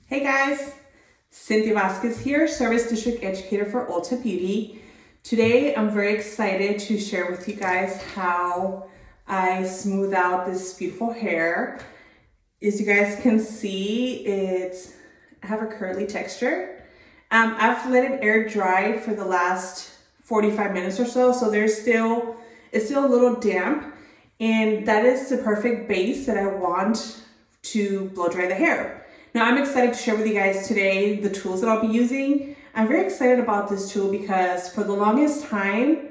Hey guys, Cynthia Vasquez here, Service District Educator for Ulta Beauty. Today I'm very excited to share with you guys how I smooth out this beautiful hair. As you guys can see, I have a curly texture. I've let it air dry for the last 45 minutes or so, so it's still a little damp, and that is the perfect base that I want to blow dry the hair. Now I'm excited to share with you guys today the tools that I'll be using. I'm very excited about this tool because for the longest time,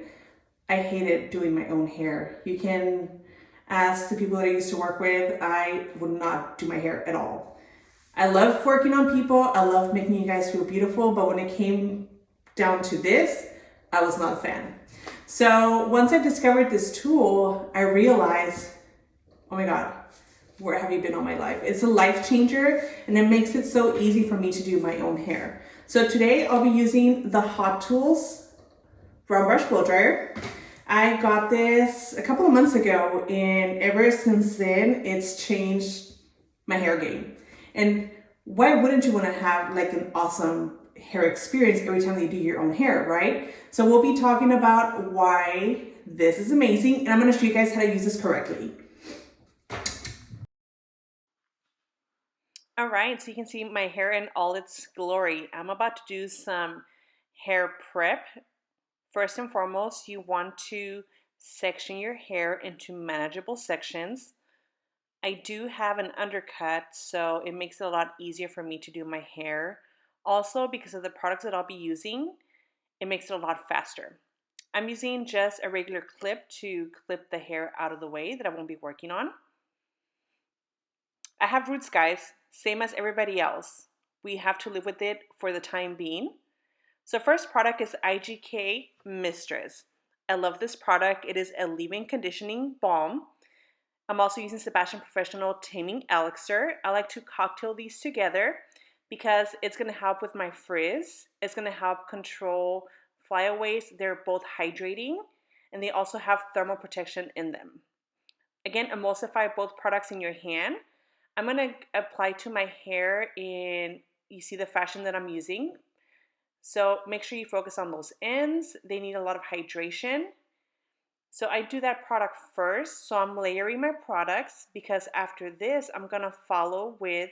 I hated doing my own hair. You can ask the people that I used to work with, I would not do my hair at all. I love working on people. I love making you guys feel beautiful, but when it came down to this, I was not a fan. So once I discovered this tool, I realized, oh my God, where have you been all my life? It's a life changer and it makes it so easy for me to do my own hair. So today I'll be using the Hot Tools Brown Brush Blow Dryer. I got this a couple of months ago and ever since then it's changed my hair game. And why wouldn't you want to have like an awesome hair experience every time you do your own hair, right? So we'll be talking about why this is amazing and I'm going to show you guys how to use this correctly. All right, so you can see my hair in all its glory. I'm about to do some hair prep. First and foremost, you want to section your hair into manageable sections. I do have an undercut, so it makes it a lot easier for me to do my hair. Also, because of the products that I'll be using, it makes it a lot faster. I'm using just a regular clip to clip the hair out of the way that I won't be working on. I have roots, guys, same as everybody else. We have to live with it for the time being. So first product is IGK Mistress. I love this product. It is a leave-in conditioning balm. I'm also using Sebastian Professional Taming Elixir. I like to cocktail these together because it's going to help with my frizz. It's going to help control flyaways. They're both hydrating and they also have thermal protection in them. Again, emulsify both products in your hand. I'm going to apply to my hair in, you see the fashion that I'm using. So make sure you focus on those ends. They need a lot of hydration. So I do that product first. So I'm layering my products because after this, I'm going to follow with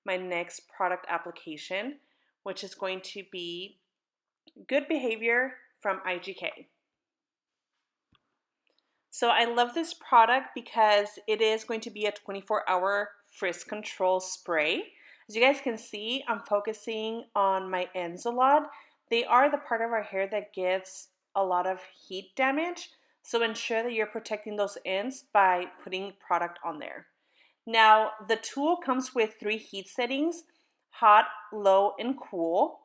my next product application, which is going to be Good Behavior from IGK. So I love this product because it is going to be a 24-hour frizz control spray. As you guys can see, I'm focusing on my ends a lot. They are the part of our hair that gets a lot of heat damage. So ensure that you're protecting those ends by putting product on there. Now, the tool comes with 3 heat settings: hot, low, and cool.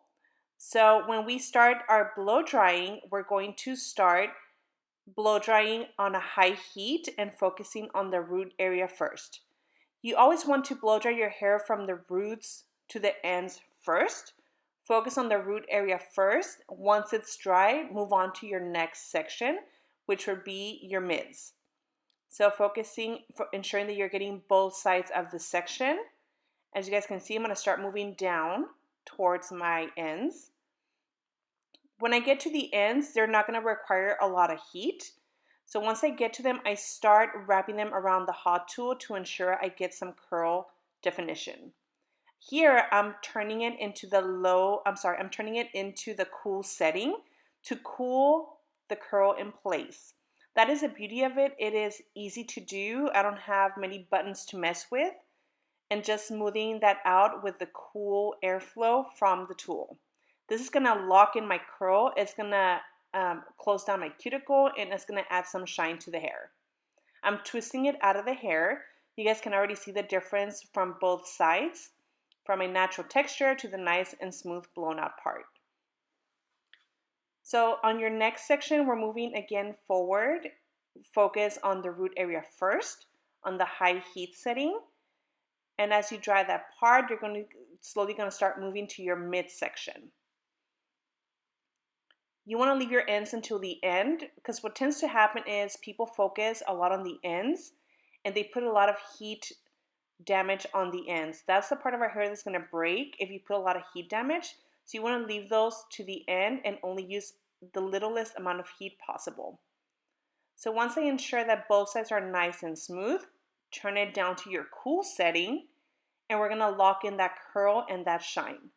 So when we start our blow drying, we're going to start blow drying on a high heat and focusing on the root area first. You always want to blow dry your hair from the roots to the ends first. Focus on the root area first. Once it's dry, move on to your next section, which would be your mids. So ensuring that you're getting both sides of the section. As you guys can see, I'm going to start moving down towards my ends. When I get to the ends, they're not going to require a lot of heat. So once I get to them, I start wrapping them around the hot tool to ensure I get some curl definition. Here, I'm turning it into the cool setting to cool the curl in place. That is the beauty of it. It is easy to do. I don't have many buttons to mess with, and just smoothing that out with the cool airflow from the tool. This is going to lock in my curl. It's going to close down my cuticle, and it's going to add some shine to the hair. I'm twisting it out of the hair. You guys can already see the difference from both sides, from a natural texture to the nice and smooth blown out part. So on your next section, we're moving again forward. Focus on the root area first, on the high heat setting. And as you dry that part, you're slowly going to start moving to your mid section. You want to leave your ends until the end because what tends to happen is people focus a lot on the ends and they put a lot of heat damage on the ends. That's the part of our hair that's going to break if you put a lot of heat damage. So you want to leave those to the end and only use the littlest amount of heat possible. So once I ensure that both sides are nice and smooth, turn it down to your cool setting, and we're going to lock in that curl and that shine.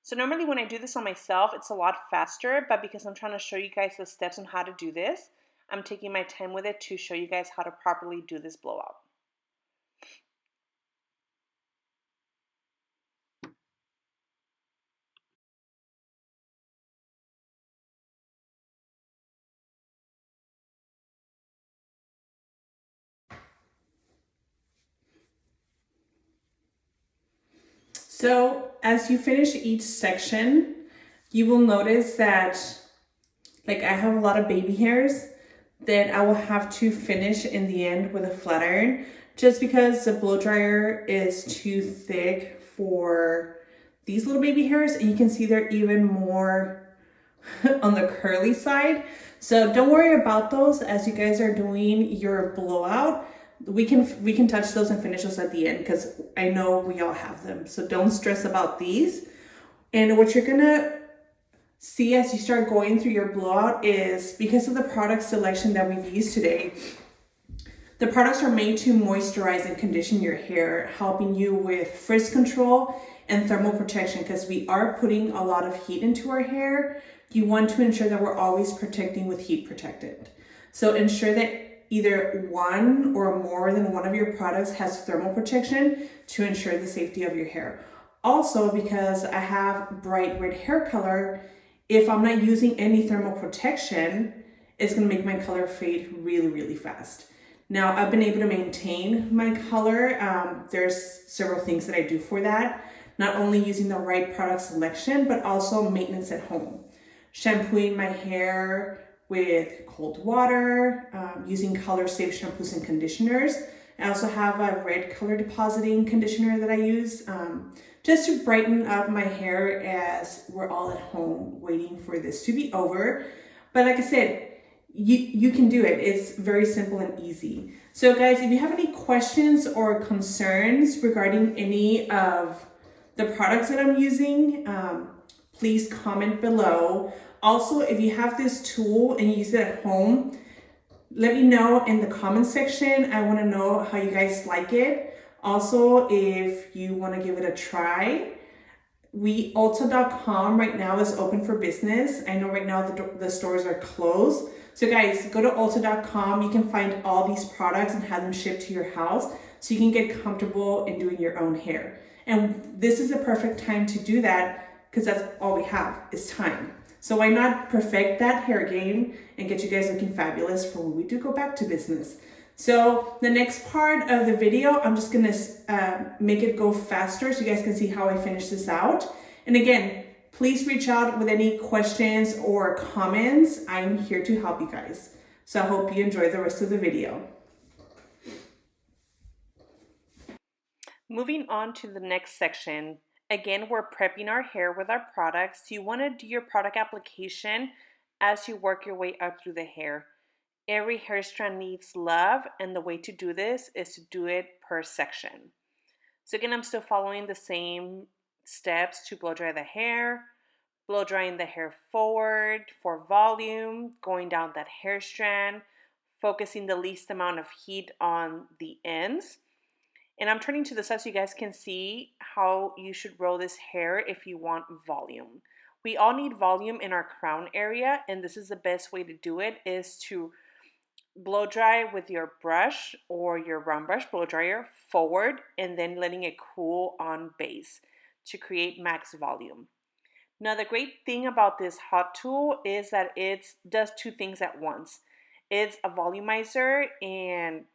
So normally when I do this on myself, it's a lot faster, but because I'm trying to show you guys the steps on how to do this, I'm taking my time with it to show you guys how to properly do this blowout. So as you finish each section, you will notice that like I have a lot of baby hairs that I will have to finish in the end with a flat iron just because the blow dryer is too thick for these little baby hairs, and you can see they're even more on the curly side. So don't worry about those as you guys are doing your blowout. We can touch those and finish those at the end because I know we all have them. So don't stress about these. And what you're gonna see as you start going through your blowout is because of the product selection that we've used today, the products are made to moisturize and condition your hair, helping you with frizz control and thermal protection. Because we are putting a lot of heat into our hair, you want to ensure that we're always protecting with heat protectant. So ensure that either one or more than one of your products has thermal protection to ensure the safety of your hair. Also, because I have bright red hair color, if I'm not using any thermal protection, it's gonna make my color fade really, really fast. Now, I've been able to maintain my color. There's several things that I do for that. Not only using the right product selection, but also maintenance at home. Shampooing my hair with cold water, using color safe shampoos and conditioners. I also have a red color depositing conditioner that I use just to brighten up my hair as we're all at home waiting for this to be over. But like I said, you can do it. It's very simple and easy. So guys, if you have any questions or concerns regarding any of the products that I'm using, please comment below. Also, if you have this tool and you use it at home, let me know in the comment section. I want to know how you guys like it. Also, if you want to give it a try, Ulta.com right now is open for business. I know right now the stores are closed. So guys, go to Ulta.com. You can find all these products and have them shipped to your house so you can get comfortable in doing your own hair. And this is the perfect time to do that because that's all we have is time. So why not perfect that hair game and get you guys looking fabulous for when we do go back to business. So the next part of the video, I'm just gonna make it go faster so you guys can see how I finish this out. And again, please reach out with any questions or comments. I'm here to help you guys. So I hope you enjoy the rest of the video. Moving on to the next section, again, we're prepping our hair with our products. You want to do your product application as you work your way up through the hair. Every hair strand needs love, and the way to do this is to do it per section. So again, I'm still following the same steps to blow dry the hair, blow drying the hair forward for volume, going down that hair strand, focusing the least amount of heat on the ends. And I'm turning to the side so you guys can see how you should roll this hair if you want volume. We all need volume in our crown area, and this is the best way to do it is to blow dry with your brush or your round brush blow dryer forward and then letting it cool on base to create max volume. Now the great thing about this hot tool is that it does two things at once. It's a volumizer and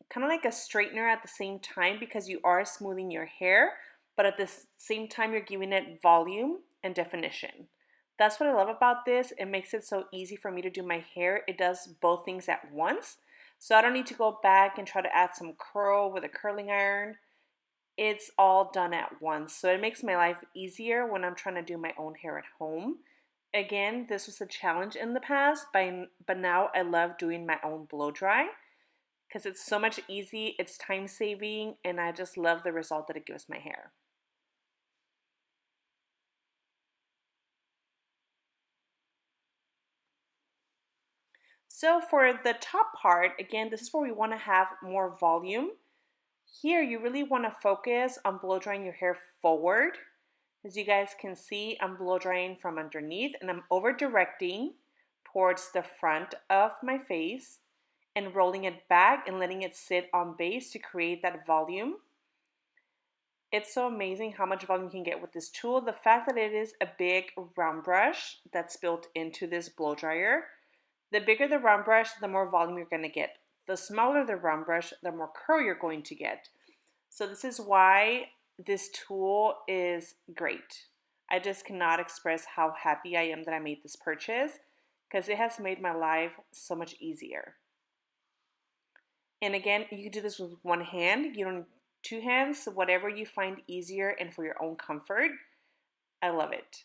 kind of like a straightener at the same time because you are smoothing your hair, but at the same time you're giving it volume and definition. That's what I love about this. It makes it so easy for me to do my hair. It does both things at once. So I don't need to go back and try to add some curl with a curling iron. It's all done at once. So it makes my life easier when I'm trying to do my own hair at home. Again, this was a challenge in the past, but now I love doing my own blow dry because it's so much easy, it's time saving, and I just love the result that it gives my hair. So for the top part, again, this is where we want to have more volume. Here, you really want to focus on blow drying your hair forward. As you guys can see, I'm blow drying from underneath and I'm over directing towards the front of my face and rolling it back and letting it sit on base to create that volume. It's so amazing how much volume you can get with this tool. The fact that it is a big round brush that's built into this blow dryer, the bigger the round brush, the more volume you're going to get. The smaller the round brush, the more curl you're going to get. So this is why this tool is great. I just cannot express how happy I am that I made this purchase because it has made my life so much easier. And again, you can do this with one hand. You don't need two hands, whatever you find easier and for your own comfort. I love it.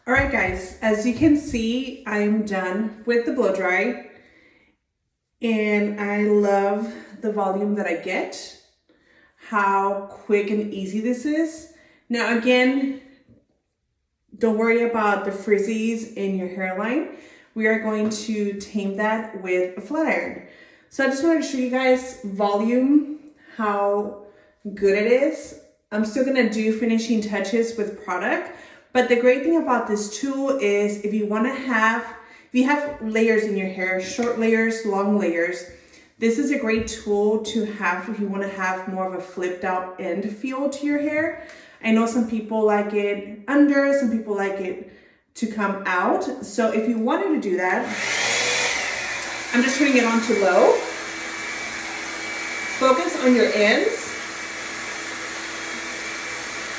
All right, guys, as you can see, I'm done with the blow dry and I love the volume that I get, how quick and easy this is. Now, again, don't worry about the frizzies in your hairline. We are going to tame that with a flat iron. So I just wanted to show you guys volume, how good it is. I'm still gonna do finishing touches with product, but the great thing about this tool is if you have layers in your hair, short layers, long layers, this is a great tool to have if you wanna have more of a flipped out end feel to your hair. I know some people like it under, some people like it to come out. So if you wanted to do that, I'm just turning it on to low. Focus on your ends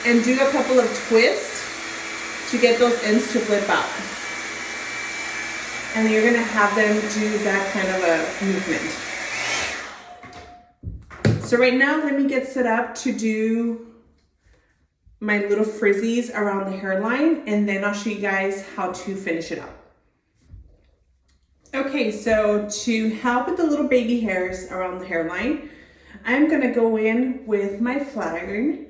and do a couple of twists to get those ends to flip out. And you're gonna have them do that kind of a movement. So right now, let me get set up to do my little frizzies around the hairline, and then I'll show you guys how to finish it up. Okay, so to help with the little baby hairs around the hairline, I'm gonna go in with my flat iron.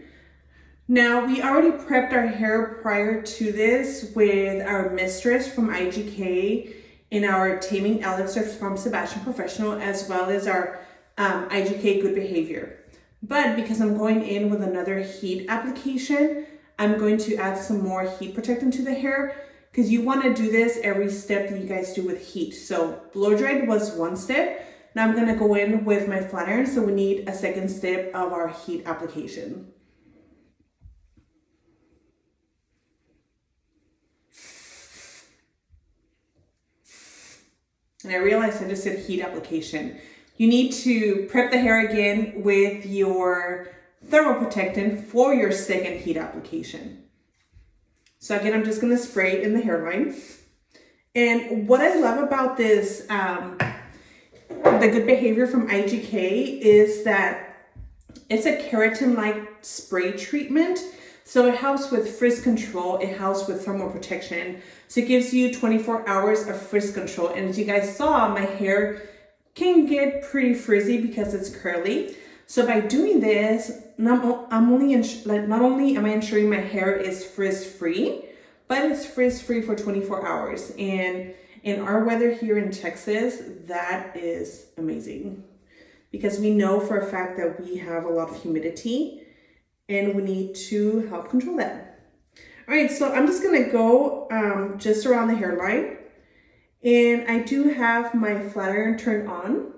Now, we already prepped our hair prior to this with our Mistress from IGK and our Taming Elixir from Sebastian Professional, as well as our IGK Good Behavior. But because I'm going in with another heat application, I'm going to add some more heat protectant to the hair because you want to do this every step that you guys do with heat. So blow dried was one step. Now I'm going to go in with my flat iron, so we need a second step of our heat application. And I realized I just said heat application. You need to prep the hair again with your thermal protectant for your second heat application. So again, I'm just gonna spray in the hairline. And what I love about this, the Good Behavior from IGK is that it's a keratin-like spray treatment. So it helps with frizz control, it helps with thermal protection. So it gives you 24 hours of frizz control. And as you guys saw, my hair can get pretty frizzy because it's curly. So by doing this, not only am I ensuring my hair is frizz-free, but it's frizz-free for 24 hours. And in our weather here in Texas, that is amazing because we know for a fact that we have a lot of humidity and we need to help control that. All right, so I'm just gonna go just around the hairline, and I do have my flat iron turned on.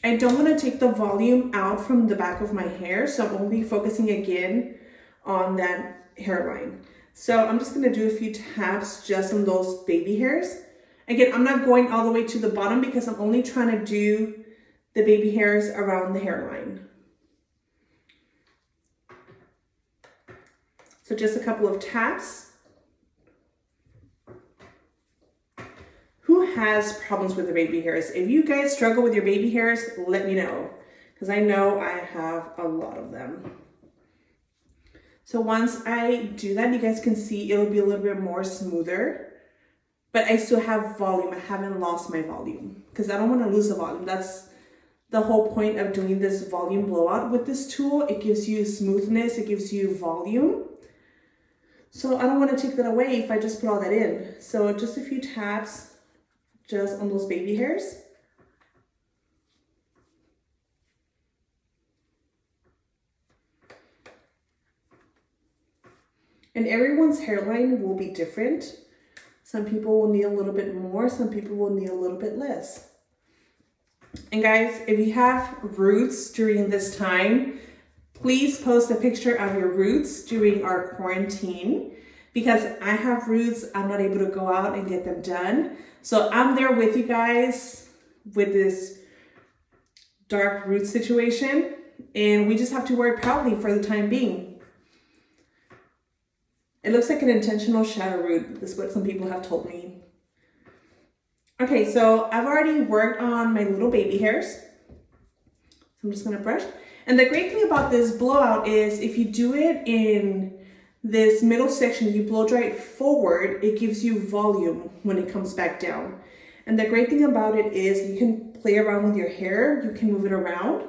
I don't wanna take the volume out from the back of my hair, so I'm only focusing again on that hairline. So I'm just gonna do a few taps just on those baby hairs. Again, I'm not going all the way to the bottom because I'm only trying to do the baby hairs around the hairline. So just a couple of taps. who has problems with their baby hairs? If you guys struggle with your baby hairs, let me know, because I know I have a lot of them. So once I do that, you guys can see it'll be a little bit more smoother, but I still have volume. I haven't lost my volume because I don't want to lose the volume. That's the whole point of doing this volume blowout with this tool. It gives you smoothness, it gives you volume. So I don't want to take that away if I just put all that in. So just a few taps just on those baby hairs. And everyone's hairline will be different. Some people will need a little bit more, some people will need a little bit less. And guys, if you have roots during this time, please post a picture of your roots during our quarantine, because I have roots, I'm not able to go out and get them done. So I'm there with you guys with this dark root situation, and we just have to wear it proudly for the time being. It looks like an intentional shadow root. This is what some people have told me. Okay, so I've already worked on my little baby hairs. So I'm just gonna brush. And the great thing about this blowout is if you do it in this middle section, you blow dry it forward, it gives you volume when it comes back down. And the great thing about it is you can play around with your hair, you can move it around,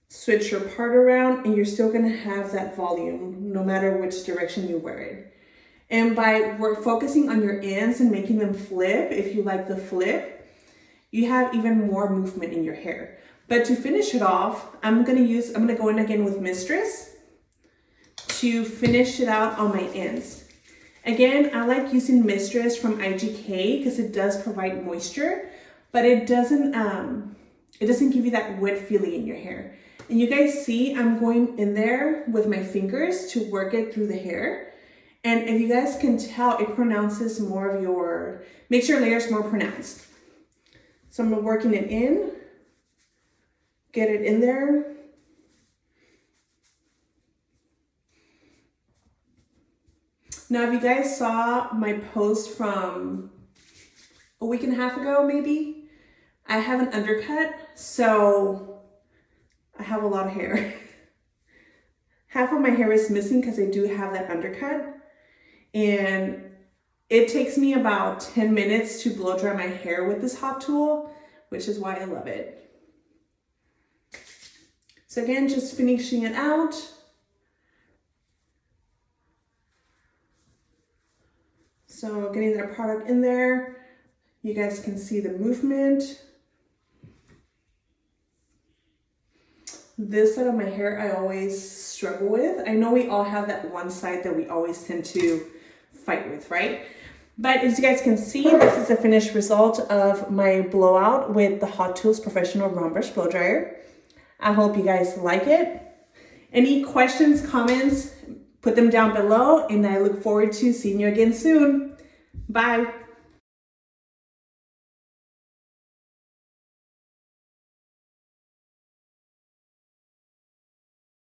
switch your part around, and you're still gonna have that volume no matter which direction you wear it. And by focusing on your ends and making them flip, if you like the flip, you have even more movement in your hair. But to finish it off, I'm gonna go in again with Mistress to finish it out on my ends. Again, I like using Mistress from IGK because it does provide moisture, but it doesn't give you that wet feeling in your hair. And you guys see, I'm going in there with my fingers to work it through the hair. And if you guys can tell, it pronounces more of makes your layers more pronounced. So I'm working it in, get it in there. Now, if you guys saw my post from a week and a half ago, maybe, I have an undercut, so I have a lot of hair. Half of my hair is missing because I do have that undercut. And it takes me about 10 minutes to blow dry my hair with this hot tool, which is why I love it. So again, just finishing it out. So getting that product in there, you guys can see the movement. This side of my hair I always struggle with. I know we all have that one side that we always tend to fight with, right? But as you guys can see, this is the finished result of my blowout with the Hot Tools Professional Round Brush Blow Dryer. I hope you guys like it. Any questions, comments, put them down below, and I look forward to seeing you again soon. Bye.